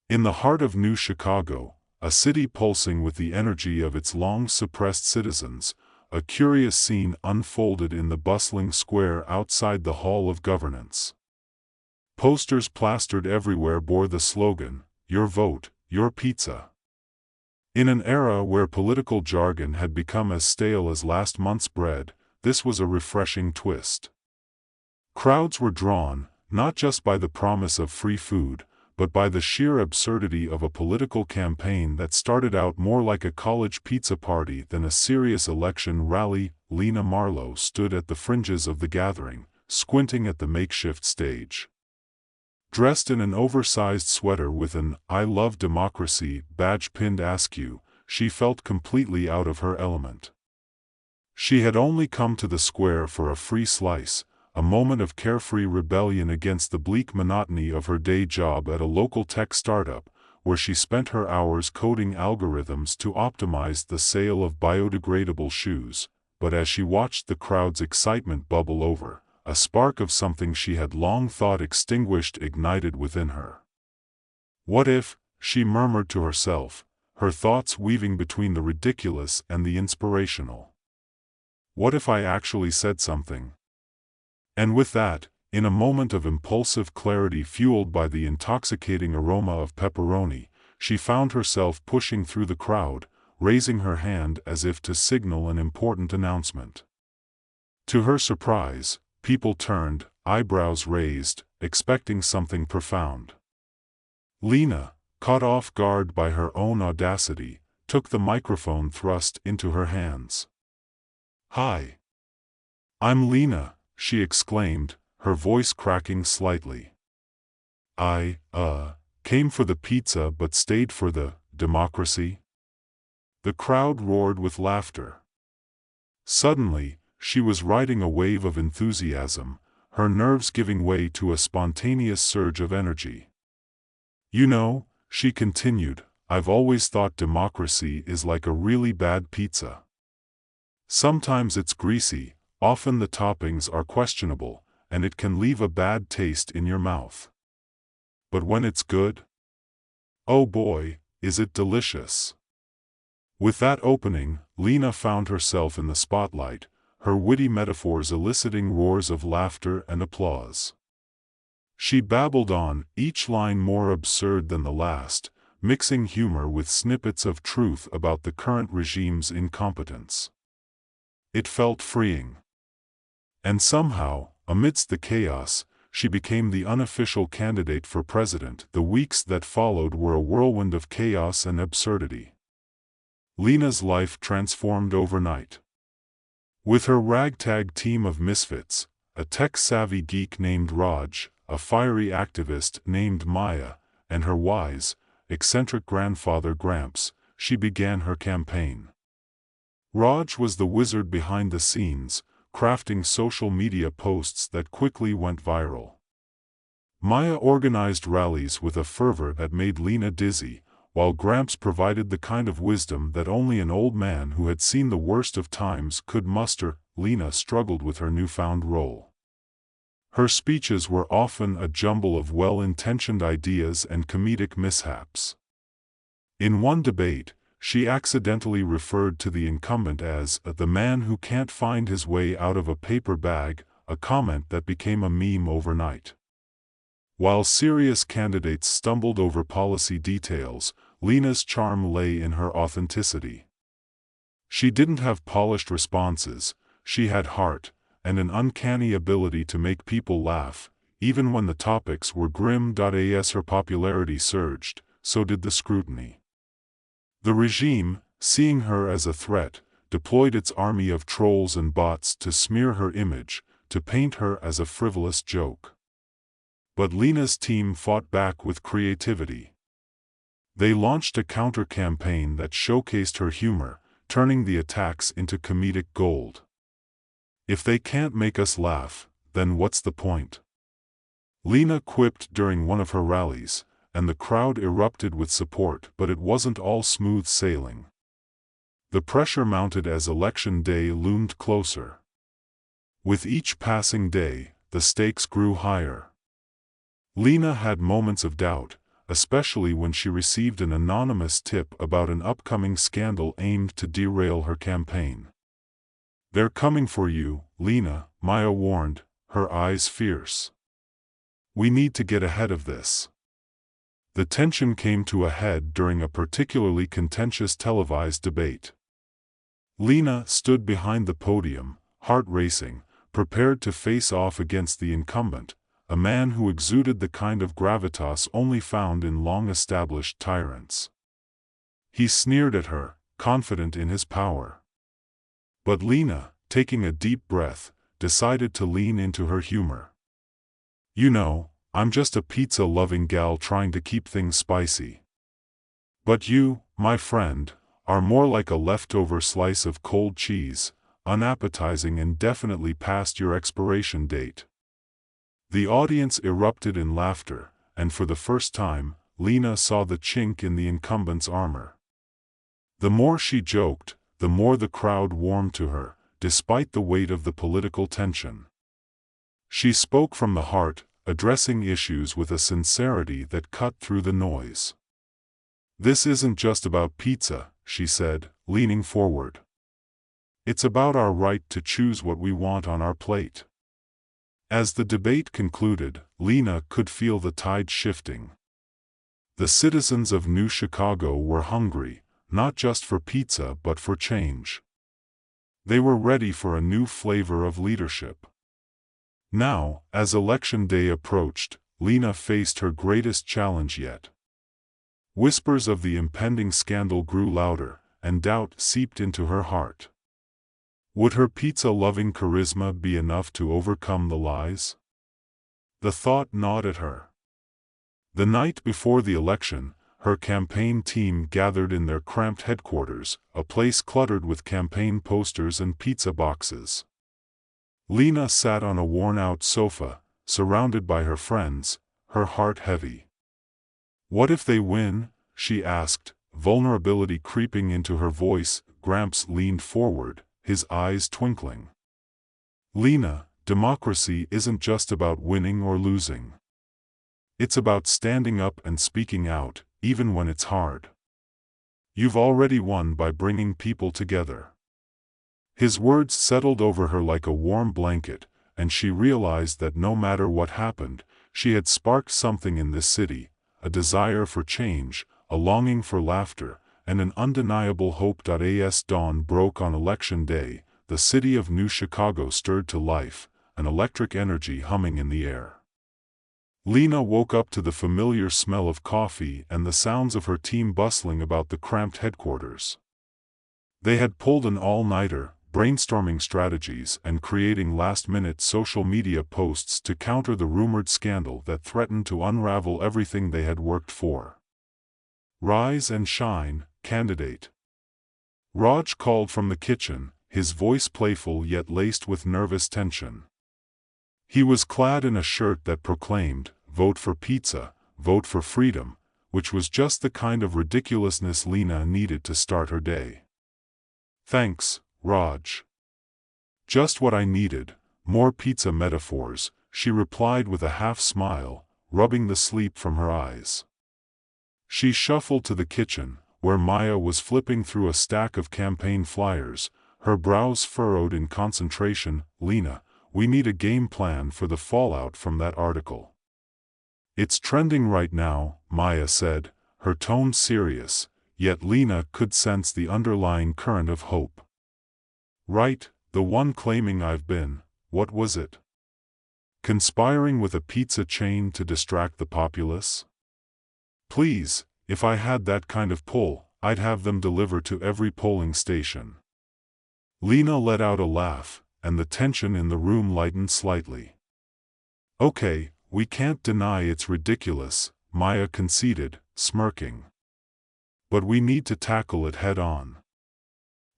In the heart of New Chicago, a city pulsing with the energy of its long-suppressed citizens, a curious scene unfolded in the bustling square outside the Hall of Governance. Posters plastered everywhere bore the slogan, "Your vote, your pizza." In an era where political jargon had become as stale as last month's bread, this was a refreshing twist. Crowds were drawn, not just by the promise of free food, but by the sheer absurdity of a political campaign that started out more like a college pizza party than a serious election rally. Lena Marlowe stood at the fringes of the gathering, squinting at the makeshift stage. Dressed in an oversized sweater with an "I love democracy" badge pinned askew, she felt completely out of her element. She had only come to the square for a free slice, a moment of carefree rebellion against the bleak monotony of her day job at a local tech startup, where she spent her hours coding algorithms to optimize the sale of biodegradable shoes. But as she watched the crowd's excitement bubble over, a spark of something she had long thought extinguished ignited within her. "What if," she murmured to herself, her thoughts weaving between the ridiculous and the inspirational. "What if I actually said something?" And with that, in a moment of impulsive clarity fueled by the intoxicating aroma of pepperoni, she found herself pushing through the crowd, raising her hand as if to signal an important announcement. To her surprise, people turned, eyebrows raised, expecting something profound. Lena, caught off guard by her own audacity, took the microphone thrust into her hands. "Hi. I'm Lena," she exclaimed, her voice cracking slightly. "I came for the pizza but stayed for the democracy." The crowd roared with laughter. Suddenly, she was riding a wave of enthusiasm, her nerves giving way to a spontaneous surge of energy. "You know," she continued, "I've always thought democracy is like a really bad pizza. Sometimes it's greasy, often the toppings are questionable, and it can leave a bad taste in your mouth. But when it's good, oh boy, is it delicious." With that opening, Lena found herself in the spotlight, her witty metaphors eliciting roars of laughter and applause. She babbled on, each line more absurd than the last, mixing humor with snippets of truth about the current regime's incompetence. It felt freeing. And somehow, amidst the chaos, she became the unofficial candidate for president. The weeks that followed were a whirlwind of chaos and absurdity. Lena's life transformed overnight. With her ragtag team of misfits, a tech-savvy geek named Raj, a fiery activist named Maya, and her wise, eccentric grandfather Gramps, she began her campaign. Raj was the wizard behind the scenes, crafting social media posts that quickly went viral. Maya organized rallies with a fervor that made Lena dizzy, while Gramps provided the kind of wisdom that only an old man who had seen the worst of times could muster. Lena struggled with her newfound role. Her speeches were often a jumble of well-intentioned ideas and comedic mishaps. In one debate, she accidentally referred to the incumbent as the man who can't find his way out of a paper bag, a comment that became a meme overnight. While serious candidates stumbled over policy details, Lena's charm lay in her authenticity. She didn't have polished responses, she had heart, and an uncanny ability to make people laugh, even when the topics were grim. As her popularity surged, so did the scrutiny. The regime, seeing her as a threat, deployed its army of trolls and bots to smear her image, to paint her as a frivolous joke. But Lena's team fought back with creativity. They launched a counter-campaign that showcased her humor, turning the attacks into comedic gold. "If they can't make us laugh, then what's the point?" Lena quipped during one of her rallies, and the crowd erupted with support. But it wasn't all smooth sailing. The pressure mounted as election day loomed closer. With each passing day, the stakes grew higher. Lena had moments of doubt, especially when she received an anonymous tip about an upcoming scandal aimed to derail her campaign. "They're coming for you, Lena," Maya warned, her eyes fierce. "We need to get ahead of this." The tension came to a head during a particularly contentious televised debate. Lena stood behind the podium, heart racing, prepared to face off against the incumbent, a man who exuded the kind of gravitas only found in long-established tyrants. He sneered at her, confident in his power. But Lena, taking a deep breath, decided to lean into her humor. "You know, I'm just a pizza-loving gal trying to keep things spicy. But you, my friend, are more like a leftover slice of cold cheese, unappetizing and definitely past your expiration date." The audience erupted in laughter, and for the first time, Lena saw the chink in the incumbent's armor. The more she joked, the more the crowd warmed to her, despite the weight of the political tension. She spoke from the heart, addressing issues with a sincerity that cut through the noise. "This isn't just about pizza," she said, leaning forward. "It's about our right to choose what we want on our plate." As the debate concluded, Lena could feel the tide shifting. The citizens of New Chicago were hungry, not just for pizza but for change. They were ready for a new flavor of leadership. Now, as election day approached, Lena faced her greatest challenge yet. Whispers of the impending scandal grew louder, and doubt seeped into her heart. Would her pizza-loving charisma be enough to overcome the lies? The thought gnawed at her. The night before the election, her campaign team gathered in their cramped headquarters, a place cluttered with campaign posters and pizza boxes. Lena sat on a worn-out sofa, surrounded by her friends, her heart heavy. "What if they win?" she asked, vulnerability creeping into her voice. Gramps leaned forward, his eyes twinkling. "Lena, democracy isn't just about winning or losing. It's about standing up and speaking out, even when it's hard. You've already won by bringing people together." His words settled over her like a warm blanket, and she realized that no matter what happened, she had sparked something in this city, a desire for change, a longing for laughter, and an undeniable hope. As dawn broke on election day, the city of New Chicago stirred to life, an electric energy humming in the air. Lena woke up to the familiar smell of coffee and the sounds of her team bustling about the cramped headquarters. They had pulled an all-nighter, brainstorming strategies and creating last-minute social media posts to counter the rumored scandal that threatened to unravel everything they had worked for. "Rise and shine, candidate." Raj called from the kitchen, his voice playful yet laced with nervous tension. He was clad in a shirt that proclaimed, "Vote for pizza, vote for freedom," which was just the kind of ridiculousness Lena needed to start her day. "Thanks, Raj. Just what I needed, more pizza metaphors," she replied with a half-smile, rubbing the sleep from her eyes. She shuffled to the kitchen, where Maya was flipping through a stack of campaign flyers, her brows furrowed in concentration. "Lena, we need a game plan for the fallout from that article." "It's trending right now," Maya said, her tone serious, yet Lena could sense the underlying current of hope. "Right, the one claiming I've been, what was it? Conspiring with a pizza chain to distract the populace? Please, if I had that kind of pull, I'd have them deliver to every polling station." Lena let out a laugh, and the tension in the room lightened slightly. "Okay, we can't deny it's ridiculous," Maya conceded, smirking. "But we need to tackle it head-on.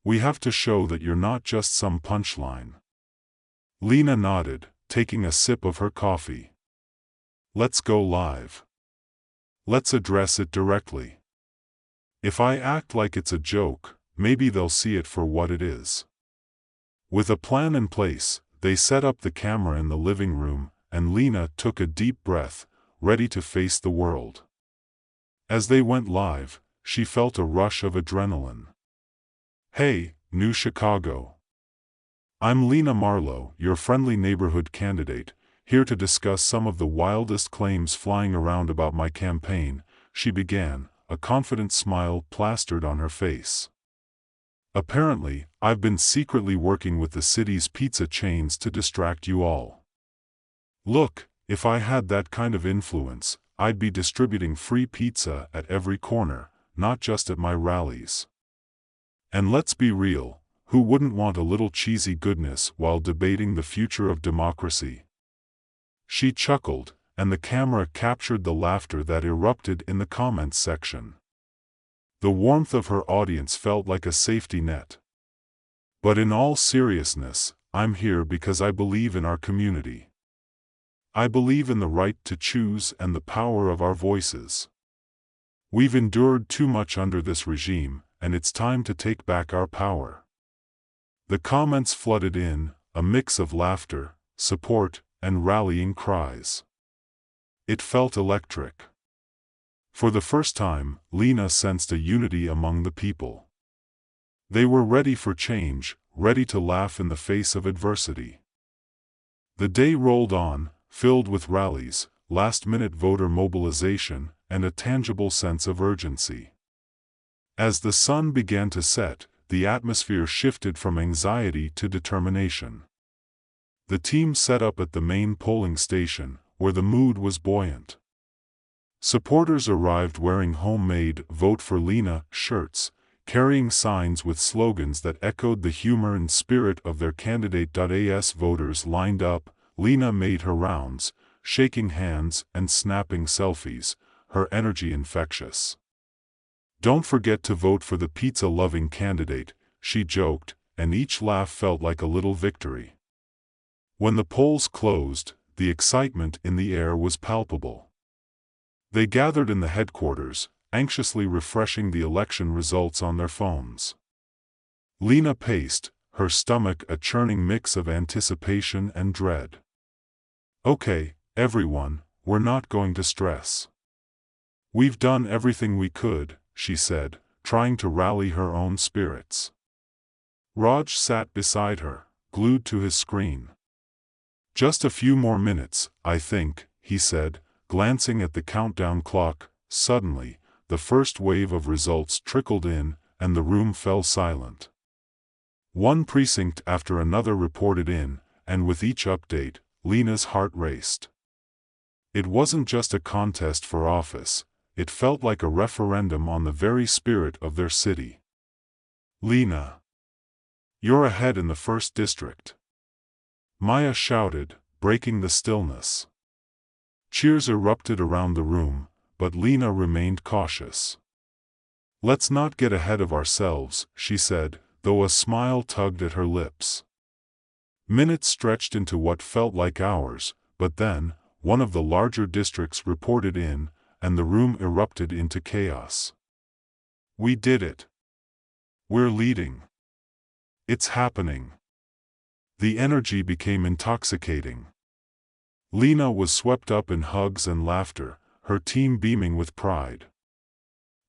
We have to show that you're not just some punchline." Lena nodded, taking a sip of her coffee. "Let's go live. Let's address it directly. If I act like it's a joke, maybe they'll see it for what it is." With a plan in place, they set up the camera in the living room, and Lena took a deep breath, ready to face the world. As they went live, she felt a rush of adrenaline. Hey, New Chicago. I'm Lena Marlowe, your friendly neighborhood candidate, here to discuss some of the wildest claims flying around about my campaign, she began, a confident smile plastered on her face. Apparently, I've been secretly working with the city's pizza chains to distract you all. Look, if I had that kind of influence, I'd be distributing free pizza at every corner, not just at my rallies. And let's be real, who wouldn't want a little cheesy goodness while debating the future of democracy? She chuckled, and the camera captured the laughter that erupted in the comments section. The warmth of her audience felt like a safety net. But in all seriousness, I'm here because I believe in our community. I believe in the right to choose and the power of our voices. We've endured too much under this regime, and it's time to take back our power. The comments flooded in, a mix of laughter, support, and rallying cries. It felt electric. For the first time, Lena sensed a unity among the people. They were ready for change, ready to laugh in the face of adversity. The day rolled on, filled with rallies, last-minute voter mobilization, and a tangible sense of urgency. As the sun began to set, the atmosphere shifted from anxiety to determination. The team set up at the main polling station, where the mood was buoyant. Supporters arrived wearing homemade "Vote for Lena" shirts, carrying signs with slogans that echoed the humor and spirit of their candidate. As voters lined up, Lena made her rounds, shaking hands and snapping selfies, her energy infectious. "Don't forget to vote for the pizza-loving candidate," she joked, and each laugh felt like a little victory. When the polls closed, the excitement in the air was palpable. They gathered in the headquarters, anxiously refreshing the election results on their phones. Lena paced, her stomach a churning mix of anticipation and dread. "Okay, everyone, we're not going to stress. We've done everything we could," she said, trying to rally her own spirits. Raj sat beside her, glued to his screen. "Just a few more minutes, I think," he said, glancing at the countdown clock. Suddenly, the first wave of results trickled in, and the room fell silent. One precinct after another reported in, and with each update, Lena's heart raced. It wasn't just a contest for office, it felt like a referendum on the very spirit of their city. "Lena, you're ahead in the first district," Maya shouted, breaking the stillness. Cheers erupted around the room, but Lena remained cautious. "Let's not get ahead of ourselves," she said, though a smile tugged at her lips. Minutes stretched into what felt like hours, but then, one of the larger districts reported in, and the room erupted into chaos. "We did it. We're leading. It's happening." The energy became intoxicating. Lena was swept up in hugs and laughter, her team beaming with pride.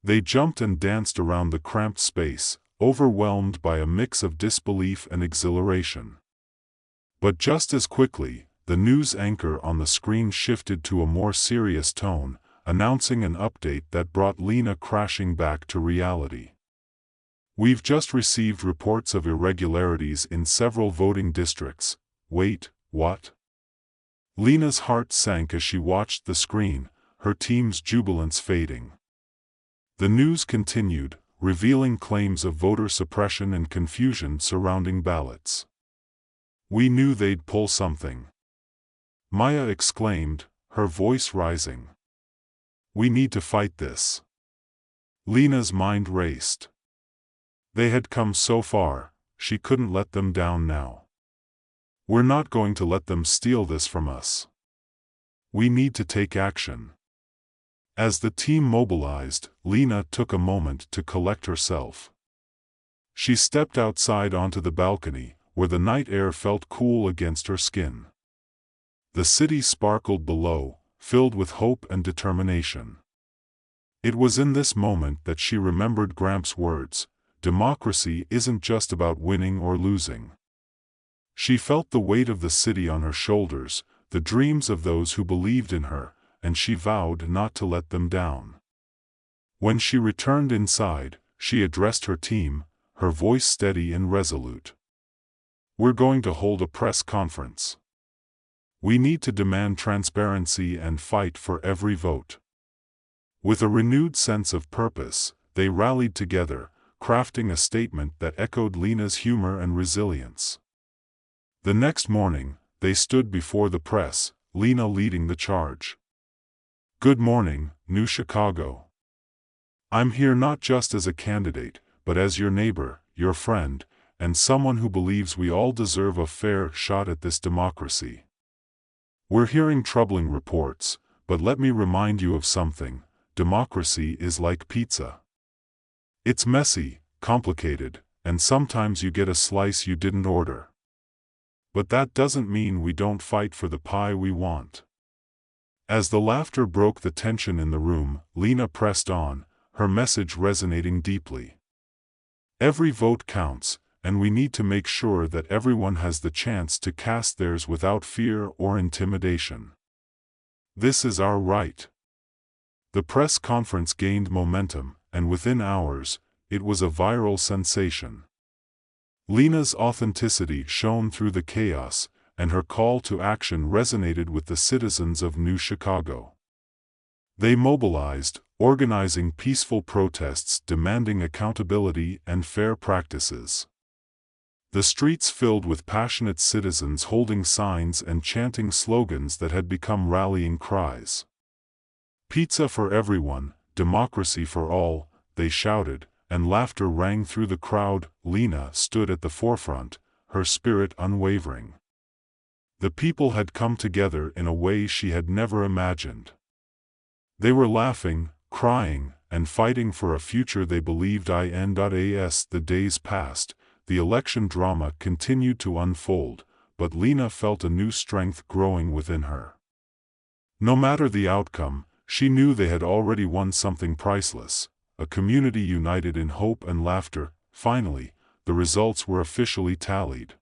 They jumped and danced around the cramped space, overwhelmed by a mix of disbelief and exhilaration. But just as quickly, the news anchor on the screen shifted to a more serious tone, announcing an update that brought Lena crashing back to reality. "We've just received reports of irregularities in several voting districts." "Wait, what?" Lena's heart sank as she watched the screen, her team's jubilance fading. The news continued, revealing claims of voter suppression and confusion surrounding ballots. "We knew they'd pull something," Maya exclaimed, her voice rising. "We need to fight this." Lena's mind raced. They had come so far, she couldn't let them down now. "We're not going to let them steal this from us. We need to take action." As the team mobilized, Lena took a moment to collect herself. She stepped outside onto the balcony, where the night air felt cool against her skin. The city sparkled below, filled with hope and determination. It was in this moment that she remembered Gramps' words, "Democracy isn't just about winning or losing." She felt the weight of the city on her shoulders, the dreams of those who believed in her, and she vowed not to let them down. When she returned inside, she addressed her team, her voice steady and resolute. "We're going to hold a press conference. We need to demand transparency and fight for every vote." With a renewed sense of purpose, they rallied together, crafting a statement that echoed Lena's humor and resilience. The next morning, they stood before the press, Lena leading the charge. "Good morning, New Chicago. I'm here not just as a candidate, but as your neighbor, your friend, and someone who believes we all deserve a fair shot at this democracy. We're hearing troubling reports, but let me remind you of something: democracy is like pizza. It's messy, complicated, and sometimes you get a slice you didn't order. But that doesn't mean we don't fight for the pie we want." As the laughter broke the tension in the room, Lena pressed on, her message resonating deeply. "Every vote counts, and we need to make sure that everyone has the chance to cast theirs without fear or intimidation. This is our right." The press conference gained momentum, and within hours, it was a viral sensation. Lena's authenticity shone through the chaos, and her call to action resonated with the citizens of New Chicago. They mobilized, organizing peaceful protests demanding accountability and fair practices. The streets filled with passionate citizens holding signs and chanting slogans that had become rallying cries. "Pizza for everyone, democracy for all," they shouted, and laughter rang through the crowd. Lena stood at the forefront, her spirit unwavering. The people had come together in a way she had never imagined. They were laughing, crying, and fighting for a future they believed in. As the days passed, the election drama continued to unfold, but Lena felt a new strength growing within her. No matter the outcome, she knew they had already won something priceless: a community united in hope and laughter. Finally, the results were officially tallied.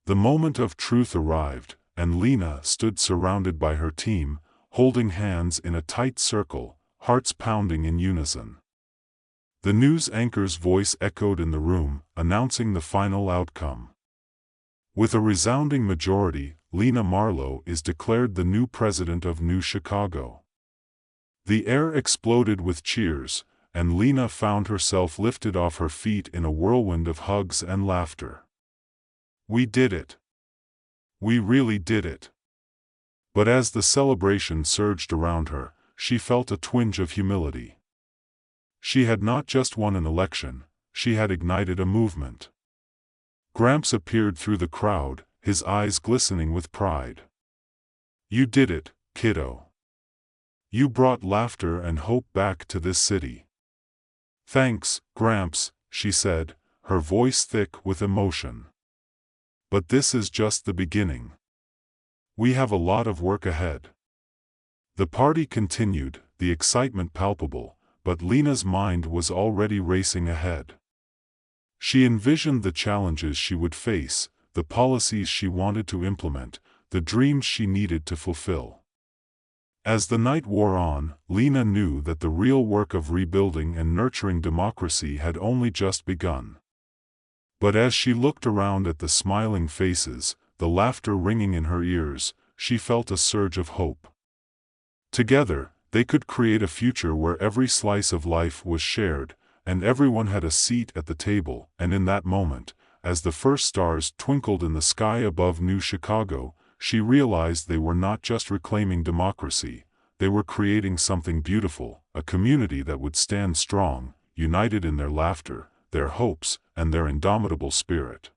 The moment of truth arrived, and Lena stood surrounded by her team, holding hands in a tight circle, hearts pounding in unison. The news anchor's voice echoed in the room, announcing the final outcome. With a resounding majority, Lena Marlowe is declared the new president of New Chicago. The air exploded with cheers, and Lena found herself lifted off her feet in a whirlwind of hugs and laughter. "We did it. We really did it." But as the celebration surged around her, she felt a twinge of humility. She had not just won an election, she had ignited a movement. Gramps appeared through the crowd, his eyes glistening with pride. "You did it, kiddo. You brought laughter and hope back to this city." "Thanks, Gramps," she said, her voice thick with emotion. "But this is just the beginning. We have a lot of work ahead." The party continued, the excitement palpable, but Lena's mind was already racing ahead. She envisioned the challenges she would face, the policies she wanted to implement, the dreams she needed to fulfill. As the night wore on, Lena knew that the real work of rebuilding and nurturing democracy had only just begun. But as she looked around at the smiling faces, the laughter ringing in her ears, she felt a surge of hope. Together, they could create a future where every slice of life was shared, and everyone had a seat at the table. And in that moment, as the first stars twinkled in the sky above New Chicago, she realized they were not just reclaiming democracy, they were creating something beautiful, a community that would stand strong, united in their laughter, their hopes, and their indomitable spirit.